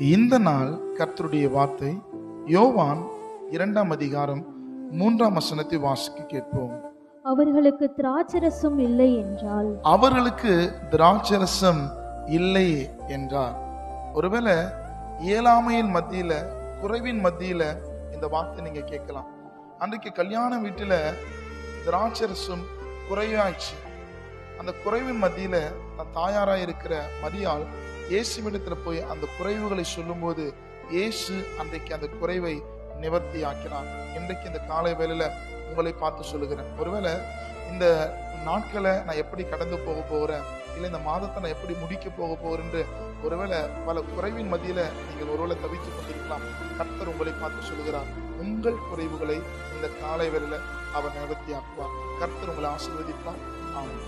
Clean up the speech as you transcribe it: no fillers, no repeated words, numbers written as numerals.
இந்த நாள் கர்த்தருடைய வார்த்தை யோவான் 2ஆம் அதிகாரம் 3ஆம் வசனத்தை வாசிக்க கேட்போம். அவர்களுக்கு திராட்சரசம் இல்லை என்றால், அவர்களுக்கு திராட்சரசம் இல்லை என்றார். ஒருவேளை இயலாமையின் மத்தியில, குறைவின் மத்தியில இந்த வார்த்தை நீங்க கேட்கலாம். அன்றைக்கு கல்யாண வீட்டுல திராட்சரசம் குறைவாயிடுச்சு. அந்த குறைவின் மத்தியில தன் தாயாராய் இருக்கிற மரியாள் இயேசுவிடத்துல போய் அந்த குறைவுகளை சொல்லும் போது இயேசு அன்றைக்கு அந்த குறைவை நிவர்த்தி ஆக்கினார். இன்றைக்கு இந்த காலை வேளையில உங்களை பார்த்து சொல்லுகிறேன், ஒருவேளை இந்த நாட்களை நான் எப்படி கடந்து போக போகிறேன், இல்லை இந்த மாதத்தை நான் எப்படி முடிக்க போக போகிறேன் என்று ஒருவேளை பல குறைவின் மத்தியில நீங்கள் ஒருவேளை தவித்துக் கொண்டிருக்கலாம். கர்த்தர் உங்களை பார்த்து சொல்லுகிறார், உங்கள் குறைவுகளை இந்த காலை வேளையில அவர் நிவர்த்தி ஆக்குவார். கர்த்தர் உங்களை ஆசீர்வதிப்பார். ஆமென்.